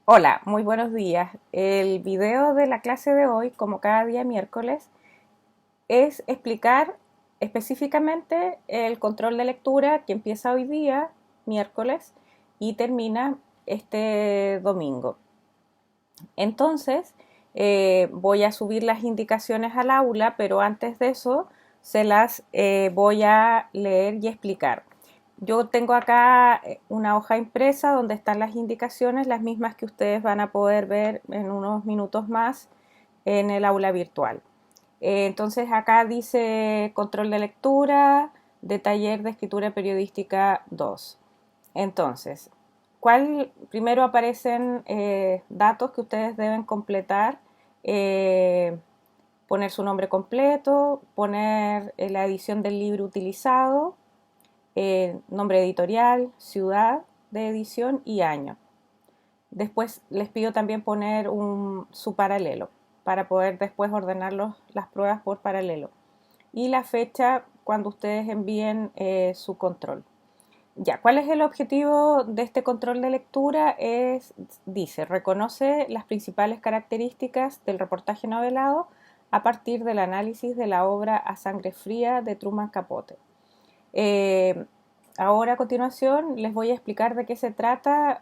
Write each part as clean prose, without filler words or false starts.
Hola, muy buenos días. El video de la clase de hoy, como cada día miércoles, es explicar específicamente el control de lectura que empieza hoy día, miércoles, y termina este domingo. Entonces, voy a subir las indicaciones al aula, pero antes de eso se las voy a leer y explicar. Yo tengo acá una hoja impresa donde están las indicaciones, las mismas que ustedes van a poder ver en unos minutos más en el aula virtual. Entonces acá dice control de lectura de taller de escritura periodística 2. Entonces, primero aparecen datos que ustedes deben completar, eh, poner su nombre completo, poner la edición del libro utilizado, nombre editorial, ciudad de edición y año. Después les pido también poner su paralelo para poder después ordenar las pruebas por paralelo. Y la fecha cuando ustedes envíen su control. Ya, ¿cuál es el objetivo de este control de lectura? Dice, reconoce las principales características del reportaje novelado a partir del análisis de la obra A Sangre Fría de Truman Capote. Eh, Ahora a continuación les voy a explicar de qué se trata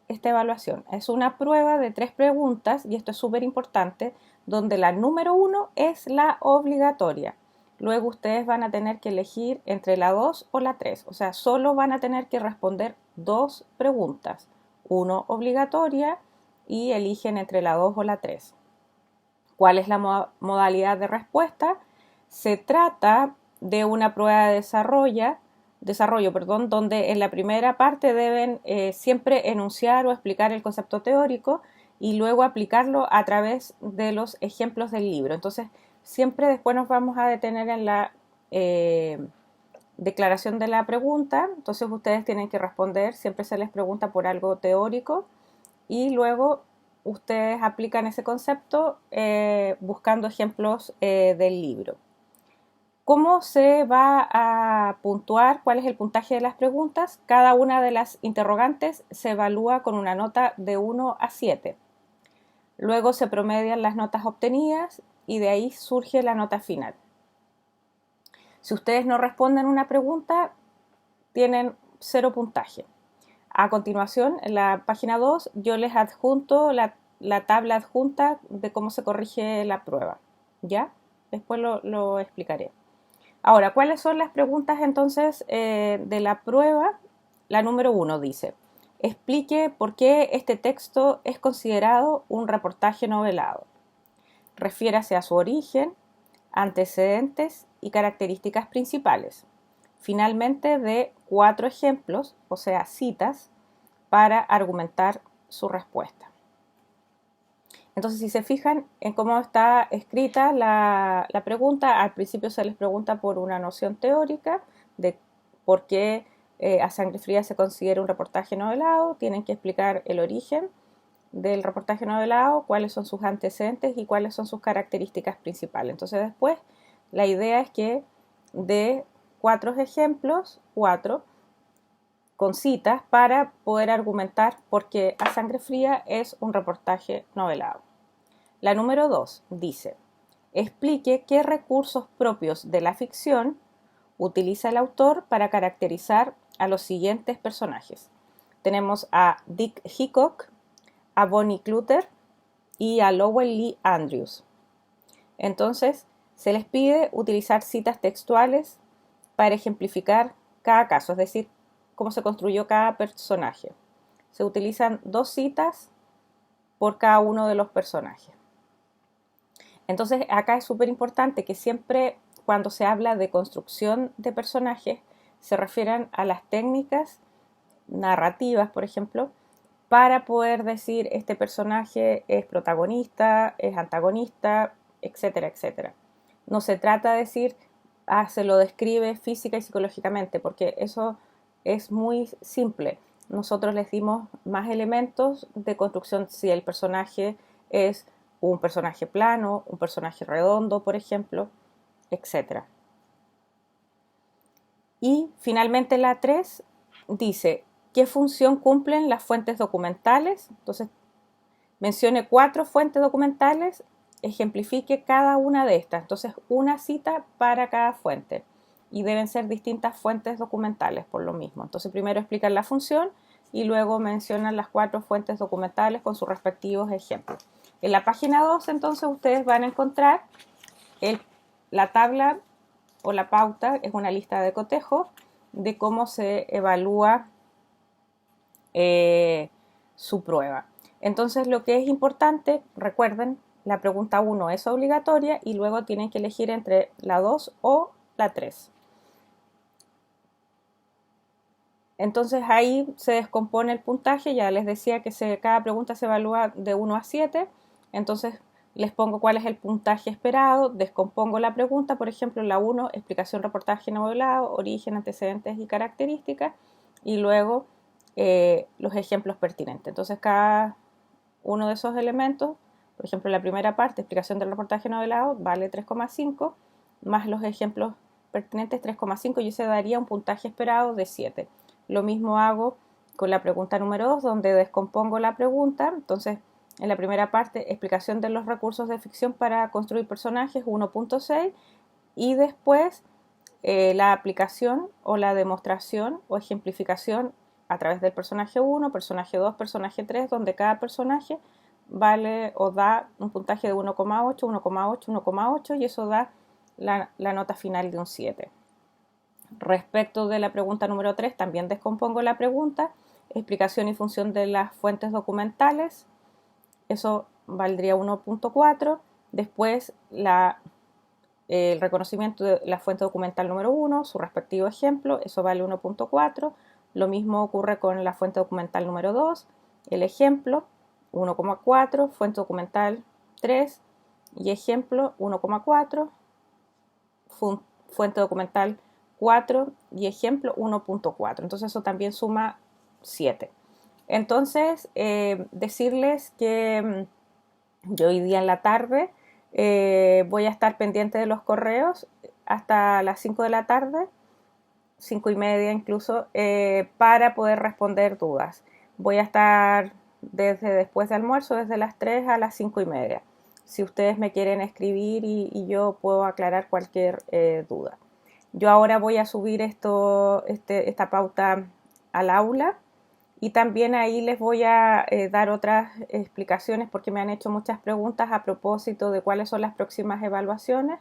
esta evaluación. Es una prueba de 3 preguntas, y esto es súper importante, donde la número 1 es la obligatoria. Luego ustedes van a tener que elegir entre la 2 o la 3, o sea, solo van a tener que responder 2 preguntas, uno obligatoria y eligen entre la 2 o la 3. ¿Cuál es la modalidad de respuesta? Se trata de una prueba de desarrollo, donde en la primera parte deben siempre enunciar o explicar el concepto teórico y luego aplicarlo a través de los ejemplos del libro. Entonces, siempre después nos vamos a detener en la declaración de la pregunta. Entonces, ustedes tienen que responder, siempre se les pregunta por algo teórico y luego ustedes aplican ese concepto buscando ejemplos del libro. ¿Cómo se va a puntuar? ¿Cuál es el puntaje de las preguntas? Cada una de las interrogantes se evalúa con una nota de 1 a 7. Luego se promedian las notas obtenidas y de ahí surge la nota final. Si ustedes no responden una pregunta, tienen 0 puntaje. A continuación, en la página 2, yo les adjunto la tabla adjunta de cómo se corrige la prueba. ¿Ya? Después lo explicaré. Ahora, ¿cuáles son las preguntas entonces de la prueba? La número 1 dice, explique por qué este texto es considerado un reportaje novelado. Refiérase a su origen, antecedentes y características principales. Finalmente, dé 4 ejemplos, o sea, citas, para argumentar su respuesta. Entonces, si se fijan en cómo está escrita la pregunta, al principio se les pregunta por una noción teórica de por qué A Sangre Fría se considera un reportaje novelado, tienen que explicar el origen del reportaje novelado, cuáles son sus antecedentes y cuáles son sus características principales. Entonces después la idea es que de 4 ejemplos, 4, con citas para poder argumentar por qué A Sangre Fría es un reportaje novelado. La número 2 dice, explique qué recursos propios de la ficción utiliza el autor para caracterizar a los siguientes personajes. Tenemos a Dick Hickok, a Bonnie Clutter y a Lowell Lee Andrews. Entonces, se les pide utilizar citas textuales para ejemplificar cada caso, es decir, cómo se construyó cada personaje. Se utilizan 2 citas por cada uno de los personajes. Entonces, acá es súper importante que siempre cuando se habla de construcción de personajes se refieran a las técnicas narrativas, por ejemplo, para poder decir este personaje es protagonista, es antagonista, etcétera, etcétera. No se trata de decir, se lo describe física y psicológicamente, porque eso es muy simple. Nosotros les dimos más elementos de construcción si el personaje es un personaje plano, un personaje redondo, por ejemplo, etcétera. Y finalmente la 3 dice, qué función cumplen las fuentes documentales. Entonces, mencione 4 fuentes documentales, ejemplifique cada una de estas. Entonces, una cita para cada fuente. Y deben ser distintas fuentes documentales por lo mismo. Entonces, primero explican la función y luego mencionan las 4 fuentes documentales con sus respectivos ejemplos. En la página 2, entonces, ustedes van a encontrar la tabla o la pauta, es una lista de cotejo de cómo se evalúa su prueba. Entonces, lo que es importante, recuerden, la pregunta 1 es obligatoria y luego tienen que elegir entre la 2 o la 3. Entonces ahí se descompone el puntaje, ya les decía que cada pregunta se evalúa de 1 a 7, entonces les pongo cuál es el puntaje esperado, descompongo la pregunta, por ejemplo la 1, explicación, reportaje novelado, origen, antecedentes y características, y luego los ejemplos pertinentes. Entonces cada uno de esos elementos, por ejemplo la primera parte, explicación del reportaje novelado, vale 3,5, más los ejemplos pertinentes 3,5 y eso daría un puntaje esperado de 7. Lo mismo hago con la pregunta número 2, donde descompongo la pregunta. Entonces, en la primera parte, explicación de los recursos de ficción para construir personajes, 1.6, y después la aplicación o la demostración o ejemplificación a través del personaje 1, personaje 2, personaje 3, donde cada personaje vale o da un puntaje de 1,8, 1,8, 1,8 y eso da la nota final de un 7. Respecto de la pregunta número 3, también descompongo la pregunta, explicación y función de las fuentes documentales, eso valdría 1.4. Después el reconocimiento de la fuente documental número 1, su respectivo ejemplo, eso vale 1.4. Lo mismo ocurre con la fuente documental número 2, el ejemplo 1,4, fuente documental 3 y ejemplo 1,4, fuente documental 4 y ejemplo 1.4. Entonces eso también suma 7. Entonces, decirles que yo hoy día en la tarde voy a estar pendiente de los correos hasta las 5 de la tarde, 5:30 incluso, para poder responder dudas. Voy a estar desde después de almuerzo, desde las 3 a las 5:30. Si ustedes me quieren escribir y yo puedo aclarar cualquier duda. Yo ahora voy a subir esta pauta al aula y también ahí les voy a dar otras explicaciones porque me han hecho muchas preguntas a propósito de cuáles son las próximas evaluaciones.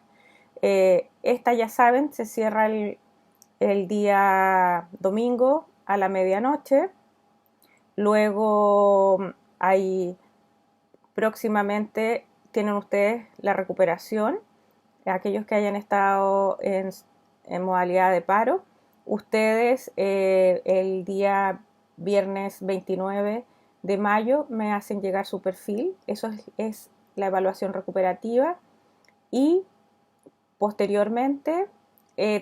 Esta, ya saben, se cierra el día domingo a la medianoche. Luego próximamente tienen ustedes la recuperación, aquellos que hayan estado en modalidad de paro. Ustedes el día viernes 29 de mayo me hacen llegar su perfil, eso es la evaluación recuperativa, y posteriormente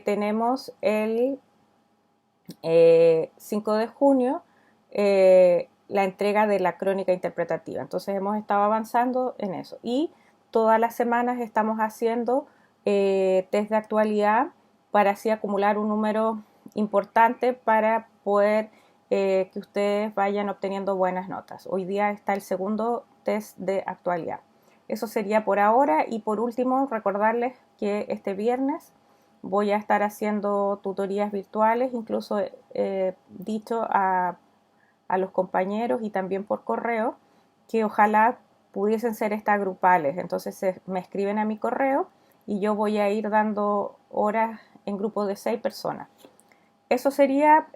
tenemos el 5 de junio la entrega de la crónica interpretativa. Entonces hemos estado avanzando en eso y todas las semanas estamos haciendo test de actualidad para así acumular un número importante para poder que ustedes vayan obteniendo buenas notas. Hoy día está el segundo test de actualidad. Eso sería por ahora y por último recordarles que este viernes voy a estar haciendo tutorías virtuales, incluso he dicho a los compañeros y también por correo que ojalá pudiesen ser estas grupales. Entonces me escriben a mi correo y yo voy a ir dando horas en grupos de 6 personas. Eso sería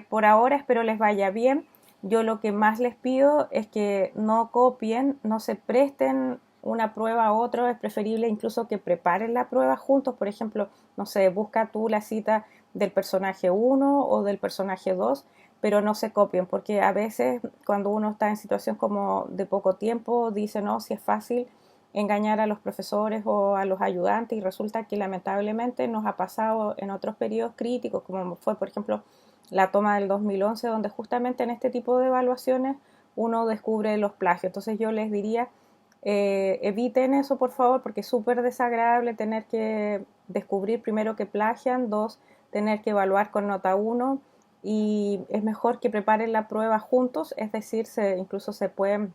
por ahora, espero les vaya bien. Yo lo que más les pido es que no copien, no se presten una prueba a otro, es preferible incluso que preparen la prueba juntos. Por ejemplo, no sé, busca tú la cita del personaje 1 o del personaje 2, pero no se copien, porque a veces cuando uno está en situación como de poco tiempo, dice, no, si es fácil engañar a los profesores o a los ayudantes y resulta que lamentablemente nos ha pasado en otros periodos críticos, como fue por ejemplo la toma del 2011, donde justamente en este tipo de evaluaciones uno descubre los plagios. Entonces yo les diría, eviten eso por favor, porque es súper desagradable tener que descubrir primero que plagian, 2, tener que evaluar con nota 1 y es mejor que preparen la prueba juntos, es decir, incluso se pueden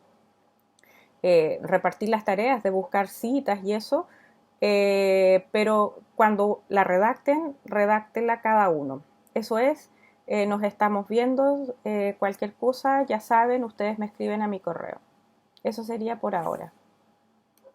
repartir las tareas de buscar citas y eso, pero cuando la redacten, redáctenla cada uno. Eso es, nos estamos viendo, cualquier cosa, ya saben, ustedes me escriben a mi correo. Eso sería por ahora.